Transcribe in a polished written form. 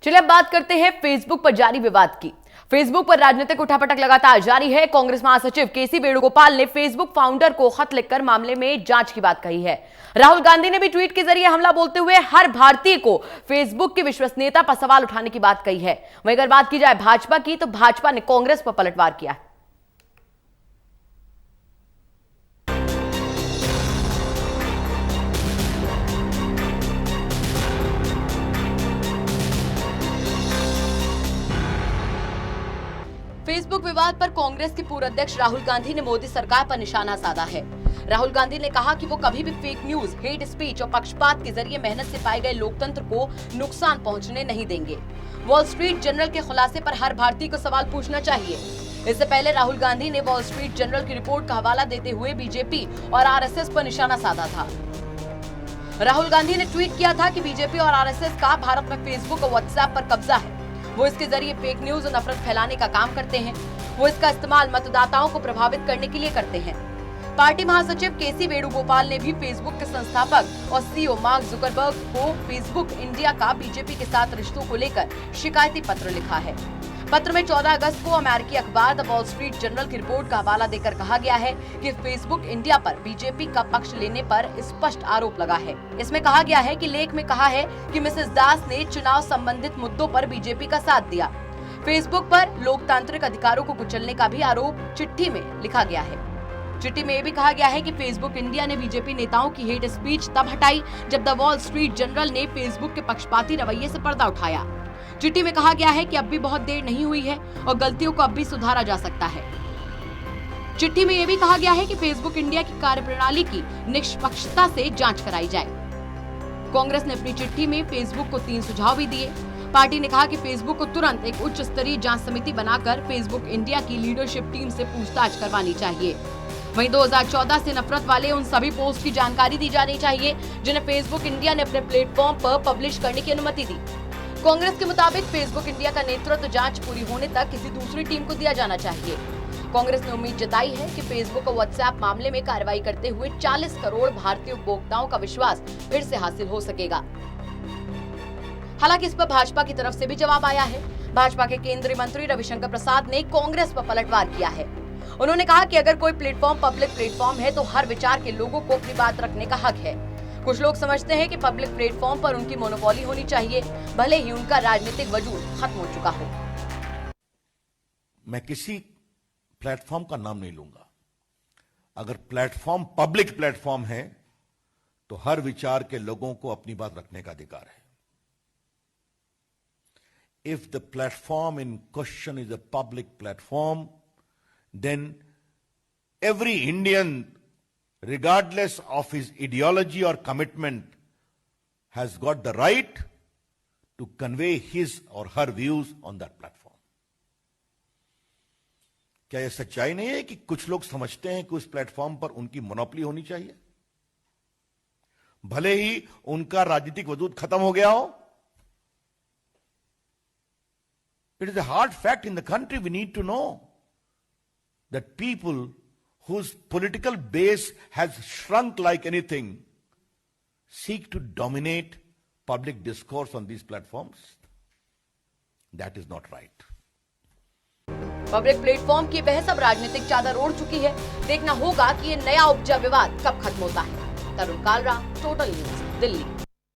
चलिए अब बात करते हैं फेसबुक पर जारी विवाद की। फेसबुक पर राजनीतिक उठापटक लगातार जारी है। कांग्रेस महासचिव केसी वेणुगोपाल ने फेसबुक फाउंडर को खत लिखकर मामले में जांच की बात कही है। राहुल गांधी ने भी ट्वीट के जरिए हमला बोलते हुए हर भारतीय को फेसबुक की विश्वसनीयता पर सवाल उठाने की बात कही है। वहीं अगर बात की जाए भाजपा की, तो भाजपा ने कांग्रेस पर पलटवार किया है। फेसबुक विवाद पर कांग्रेस के पूर्व अध्यक्ष राहुल गांधी ने मोदी सरकार पर निशाना साधा है। राहुल गांधी ने कहा कि वो कभी भी फेक न्यूज, हेट स्पीच और पक्षपात के जरिए मेहनत से पाए गए लोकतंत्र को नुकसान पहुंचने नहीं देंगे। वॉल स्ट्रीट जर्नल के खुलासे पर हर भारतीय को सवाल पूछना चाहिए। इससे पहले राहुल गांधी ने वॉल स्ट्रीट जर्नल की रिपोर्ट का हवाला देते हुए बीजेपी और आरएसएस पर निशाना साधा था। राहुल गांधी ने ट्वीट किया था कि बीजेपी और आरएसएस का भारत में फेसबुक और व्हाट्सएप पर कब्जा है। वो इसके जरिए फेक न्यूज और नफरत फैलाने का काम करते हैं। वो इसका इस्तेमाल मतदाताओं को प्रभावित करने के लिए करते हैं। पार्टी महासचिव केसी वेणुगोपाल ने भी फेसबुक के संस्थापक और सीईओ मार्क जुकरबर्ग को फेसबुक इंडिया का बीजेपी के साथ रिश्तों को लेकर शिकायती पत्र लिखा है। पत्र में 14 अगस्त को अमेरिकी अखबार द वॉल स्ट्रीट जर्नल की रिपोर्ट का हवाला देकर कहा गया है कि फेसबुक इंडिया पर बीजेपी का पक्ष लेने पर स्पष्ट आरोप लगा है। इसमें कहा गया है कि लेख में कहा है कि मिसेस दास ने चुनाव संबंधित मुद्दों पर बीजेपी का साथ दिया। फेसबुक पर लोकतांत्रिक अधिकारों को कुचलने का भी आरोप चिट्ठी में लिखा गया है। चिट्ठी में यह भी कहा गया है कि फेसबुक इंडिया ने बीजेपी नेताओं की हेट स्पीच तब हटाई जब द वॉल स्ट्रीट जर्नल ने फेसबुक के पक्षपाती रवैये से पर्दा उठाया। चिट्ठी में कहा गया है कि अब भी बहुत देर नहीं हुई है और गलतियों को अब भी सुधारा जा सकता है। चिट्ठी में यह भी कहा गया है कि फेसबुक इंडिया की कार्यप्रणाली की निष्पक्षता से जांच कराई जाए। कांग्रेस ने अपनी चिट्ठी में फेसबुक को 3 सुझाव भी दिए। पार्टी ने कहा कि फेसबुक को तुरंत एक उच्च स्तरीय जांच समिति बनाकर फेसबुक इंडिया की लीडरशिप टीम से पूछताछ करवानी चाहिए। वहीं 2014 से नफरत वाले उन सभी पोस्ट की जानकारी दी जानी चाहिए जिन्हें फेसबुक इंडिया ने अपने प्लेटफॉर्म पर पब्लिश करने की अनुमति दी। कांग्रेस के मुताबिक फेसबुक इंडिया का नेतृत्व जांच पूरी होने तक किसी दूसरी टीम को दिया जाना चाहिए। कांग्रेस ने उम्मीद जताई है कि फेसबुक और व्हाट्सएप मामले में कार्रवाई करते हुए 40 करोड़ भारतीय उपभोक्ताओं का विश्वास फिर से हासिल हो सकेगा। हालांकि इस पर भाजपा की तरफ से भी जवाब आया है। भाजपा के केंद्रीय मंत्री रविशंकर प्रसाद ने कांग्रेस पर पलटवार किया है। उन्होंने कहा कि अगर कोई प्लेटफॉर्म पब्लिक प्लेटफॉर्म है तो हर विचार के लोगों को अपनी बात रखने का हक है। कुछ लोग समझते हैं कि पब्लिक प्लेटफॉर्म पर उनकी मोनोपोली होनी चाहिए, भले ही उनका राजनीतिक वजूद खत्म हो चुका हो। मैं किसी प्लेटफॉर्म का नाम नहीं लूंगा। अगर प्लेटफॉर्म पब्लिक प्लेटफॉर्म है तो हर विचार के लोगों को अपनी बात रखने का अधिकार है। If the platform in question is a public platform, then every Indian, regardless of his ideology or commitment, has got the right to convey his or her views on that platform. क्या यह सच्चाई नहीं है कि कुछ लोग समझते हैं कि उस प्लेटफॉर्म पर उनकी मोनोपोली होनी चाहिए, भले ही उनका राजनीतिक वजूद खत्म हो गया हो? It is a hard fact in the country. We need to know that people whose political base has shrunk like anything seek to dominate public discourse on these platforms. That is not right. Public platform की बहस अब राजनीतिक चादर ओढ़ चुकी है। देखना होगा कि ये नया उपजा विवाद कब खत्म होता है। तरुण कालरा, टोटल न्यूज, दिल्ली।